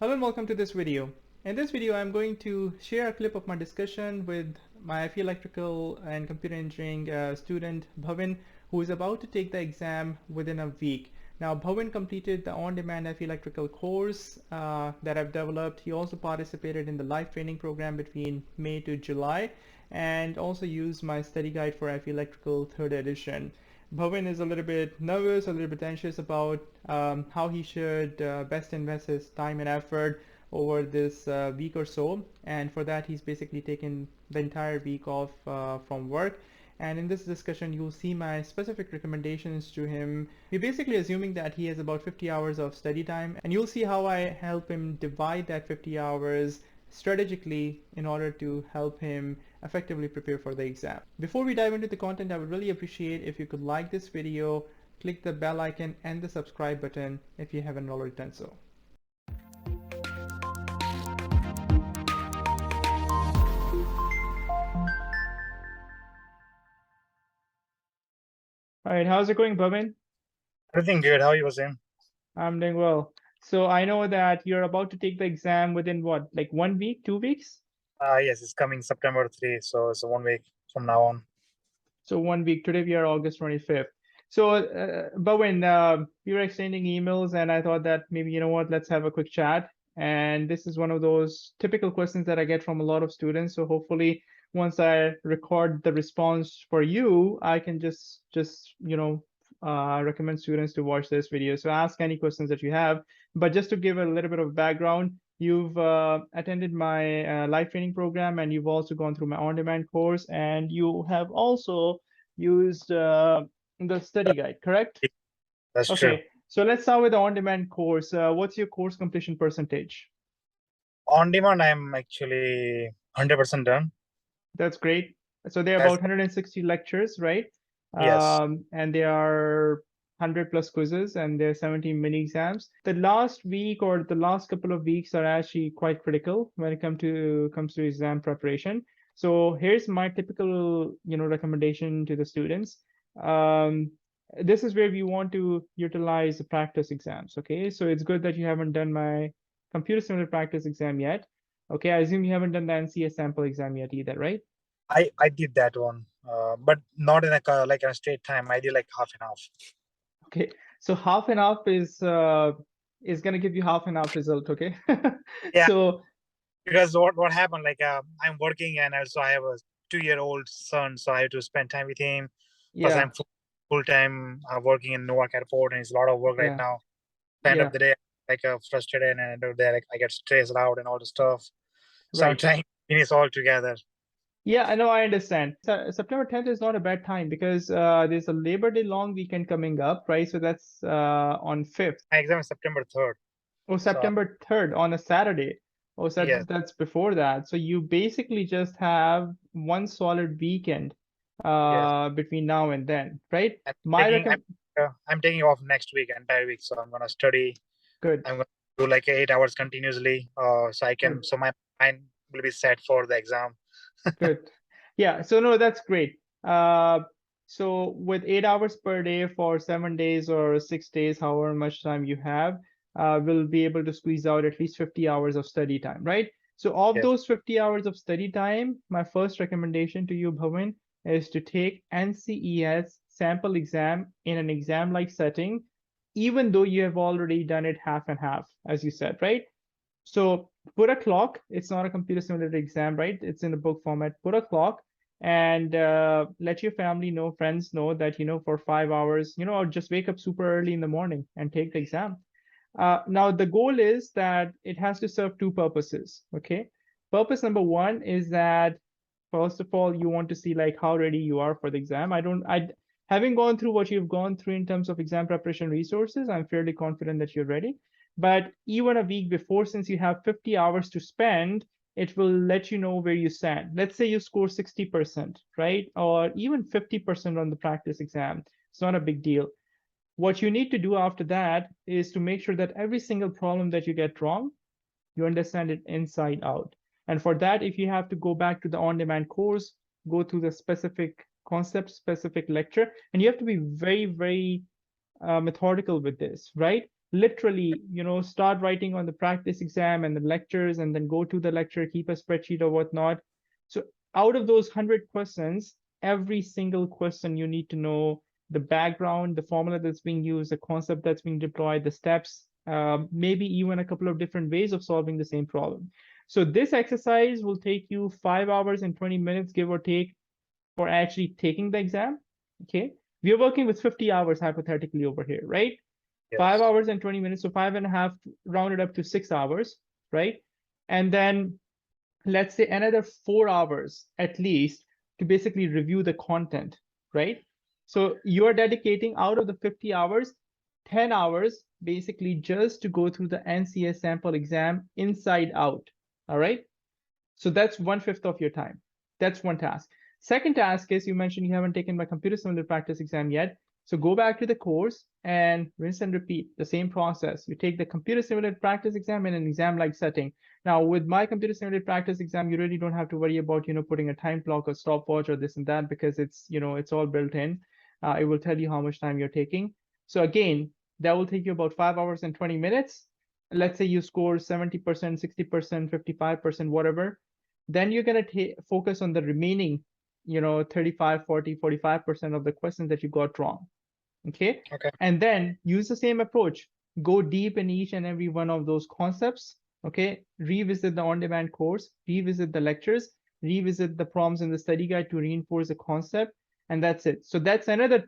Hello and welcome to this video. In this video, I'm going to share a clip of my discussion with my FE Electrical and Computer Engineering student Bhavin, who is about to take the exam within a week. Now, Bhavin completed the on-demand FE Electrical course that I've developed. He also participated in the live training program between May to July and also used my study guide for FE Electrical 3rd edition. Bhavin is a little bit nervous, a little bit anxious about how he should best invest his time and effort over this week or so. And for that, he's basically taken the entire week off from work. And in this discussion, you'll see my specific recommendations to him. We're basically assuming that he has about 50 hours of study time, and you'll see how I help him divide that 50 hours strategically in order to help him effectively prepare for the exam. Before we dive into the content, I would really appreciate if you could like this video, click the bell icon and the subscribe button if you haven't already done so. All right, how's it going, Bhavin? Everything good. How are you, Wasim? I'm doing well. So I know that you're about to take the exam within what, like 1 week, 2 weeks? Yes, it's coming September 3, so it's 1 week from now on. So 1 week. Today we are August 25th. So, Bhavin, we were exchanging emails, and I thought that maybe, you know what, let's have a quick chat. And this is one of those typical questions that I get from a lot of students. So hopefully, once I record the response for you, I can just recommend students to watch this video. So ask any questions that you have. But just to give a little bit of background, you've attended my live training program, and you've also gone through my on-demand course, and you have also used the study guide, correct? That's true. Okay, so let's start with the on-demand course. What's your course completion percentage? On demand, I'm actually 100% done. That's great. So there are That's about 160 lectures, right? yes. And there are 100 plus quizzes, and there are 17 mini exams. The last week or the last couple of weeks are actually quite critical when it comes to exam preparation. So here's my typical, recommendation to the students. Um, this is where we want to utilize the practice exams. Okay, so it's good that you haven't done my computer simulator practice exam yet. Okay, I assume you haven't done the NCS sample exam yet either, right? I did that one, but not in a straight time. I did like half and half. Okay, so half and half is gonna give you half and half result. Okay, Yeah, so because what happened? I'm working and also I have a 2-year-old son, so I have to spend time with him. Plus, yeah, I'm full time working in Newark Airport, and it's a lot of work right yeah, now. At the end yeah, of the day, frustrated, and end of the day, I get stressed out and all the stuff. So I'm right. trying to finish all together. Yeah, I know, I understand. September 10th is not a bad time because there's a Labor Day long weekend coming up, right? So that's on 5th. My exam is September 3rd. Oh, So September 3rd on a Saturday. Oh, so yes, that's before that. So you basically just have one solid weekend yes. between now and then, right? I'm My taking recommend I'm taking off next week, entire week. So I'm gonna study. Good, I'm gonna do like 8 hours continuously. good. So my mind will be set for the exam. Good. Yeah, so no, that's great. So with 8 hours per day for 7 days or 6 days, however much time you have, we'll be able to squeeze out at least 50 hours of study time, right? So of Yes. those 50 hours of study time, my first recommendation to you, Bhavin, is to take NCES sample exam in an exam-like setting, even though you have already done it half and half, as you said, right? So put a clock. It's not a computer simulator exam, right? It's in the book format. Put a clock and let your family know, friends know that, for 5 hours, or just wake up super early in the morning and take the exam. Now, the goal is that it has to serve two purposes, okay? Purpose number one is that, first of all, you want to see like how ready you are for the exam. Having gone through what you've gone through in terms of exam preparation resources, I'm fairly confident that you're ready. But even a week before, since you have 50 hours to spend, it will let you know where you stand. Let's say you score 60%, right? Or even 50% on the practice exam. It's not a big deal. What you need to do after that is to make sure that every single problem that you get wrong, you understand it inside out. And for that, if you have to go back to the on-demand course, go through the specific concept, specific lecture, and you have to be very, very methodical with this, right? literally, start writing on the practice exam and the lectures, and then go to the lecture, keep a spreadsheet or whatnot. So out of those 100 questions, every single question you need to know the background, the formula that's being used, the concept that's being deployed, the steps, maybe even a couple of different ways of solving the same problem. So this exercise will take you 5 hours and 20 minutes, give or take, for actually taking the exam. Okay. We are working with 50 hours hypothetically over here, right? 5 Yes. hours and 20 minutes. So 5.5 rounded up to 6 hours, right? And then let's say another 4 hours at least to basically review the content, right? So you're dedicating out of the 50 hours, 10 hours basically just to go through the NCS sample exam inside out. All right. So that's 1/5 of your time. That's one task. Second task is you mentioned you haven't taken my computer simulator practice exam yet. So go back to the course and rinse and repeat the same process. You take the computer simulator practice exam in an exam-like setting. Now, with my computer simulator practice exam, you really don't have to worry about, putting a time clock or stopwatch or this and that because it's all built in. It will tell you how much time you're taking. So again, that will take you about 5 hours and 20 minutes. Let's say you score 70%, 60%, 55%, whatever. Then you're going to focus on the remaining 35, 40, 45% of the questions that you got wrong. Okay. Okay. And then use the same approach. Go deep in each and every one of those concepts. Okay. Revisit the on-demand course, revisit the lectures, revisit the prompts in the study guide to reinforce the concept. And that's it. So that's another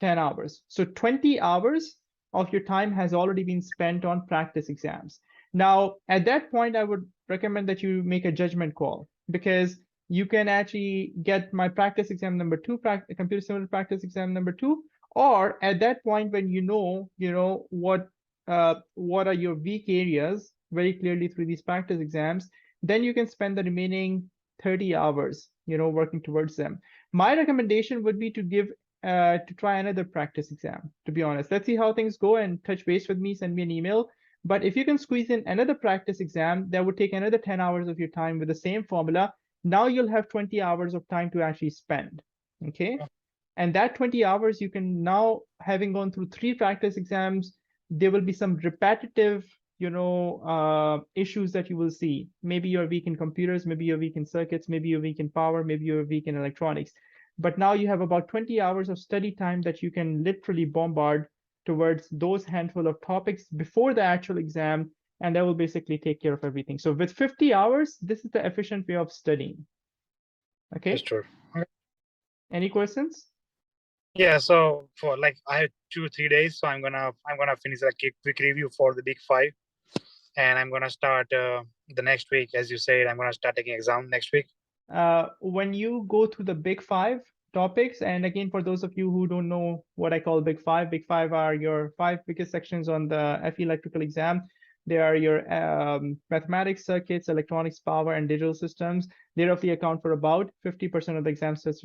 10 hours. So 20 hours of your time has already been spent on practice exams. Now, at that point, I would recommend that you make a judgment call because you can actually get my practice exam number two, computer simulator practice exam number two, or at that point when what are your weak areas very clearly through these practice exams, then you can spend the remaining 30 hours, working towards them. My recommendation would be to try another practice exam, to be honest. Let's see how things go and touch base with me, send me an email. But if you can squeeze in another practice exam, that would take another 10 hours of your time with the same formula. Now you'll have 20 hours of time to actually spend. Okay. And that 20 hours, you can now, having gone through 3 practice exams, there will be some repetitive, issues that you will see. Maybe you're weak in computers, maybe you're weak in circuits, maybe you're weak in power, maybe you're weak in electronics. But now you have about 20 hours of study time that you can literally bombard towards those handful of topics before the actual exam, and that will basically take care of everything. So with 50 hours, this is the efficient way of studying. Okay. That's true. Okay. Any questions? Yeah. So for like I have 2 or 3 days, so I'm gonna finish like a quick review for the big 5, and I'm gonna start the next week, as you said. I'm gonna start taking exam next week. When you go through the big 5 topics, and again, for those of you who don't know what I call big 5 are your 5 biggest sections on the FE electrical exam. They are your mathematics, circuits, electronics, power, and digital systems. They roughly account for about 50% of the exam sets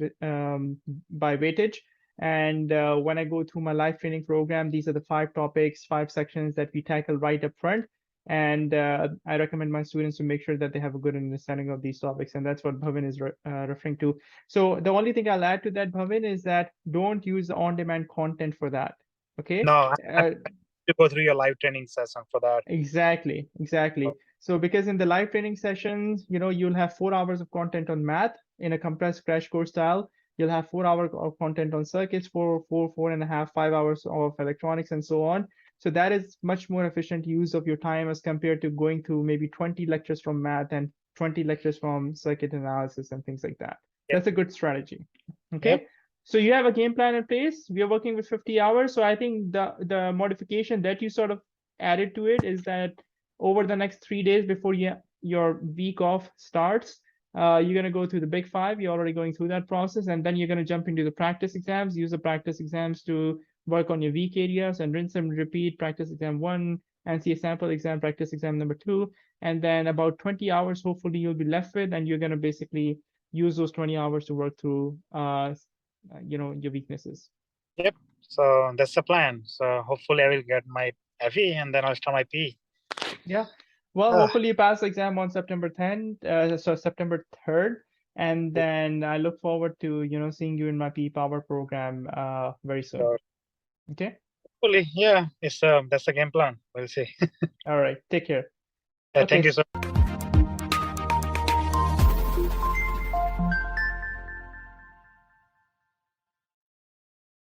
by weightage. And when I go through my live training program, these are the 5 topics, 5 sections that we tackle right up front. And I recommend my students to make sure that they have a good understanding of these topics. And that's what Bhavin is referring to. So the only thing I'll add to that, Bhavin, is that don't use the on-demand content for that. Okay. No, I have to go through your live training session for that. Exactly. So because in the live training sessions, you'll have 4 hours of content on math in a compressed crash course style. You'll have 4 hours of content on circuits, 4.5, 5 hours of electronics, and so on. So that is much more efficient use of your time as compared to going through maybe 20 lectures from math and 20 lectures from circuit analysis and things like that. Yep. That's a good strategy. Okay. Yep. So you have a game plan in place. We are working with 50 hours. So I think the modification that you sort of added to it is that over the next 3 days before your week off starts, you're going to go through the big 5. You're already going through that process. And then you're going to jump into the practice exams, use the practice exams to work on your weak areas and rinse and repeat practice exam 1, NCA sample exam, practice exam number 2. And then about 20 hours, hopefully you'll be left with, and you're going to basically use those 20 hours to work through your weaknesses. Yep. So that's the plan. So hopefully I will get my FE and then I'll start my PE. Yeah. Well, hopefully you pass the exam on September 10th, so September 3rd. And then I look forward to, seeing you in my PE Power program very soon. Sure. Okay. Hopefully, yeah, it's that's the game plan. We'll see. All right, take care. Yeah, Okay, thank you so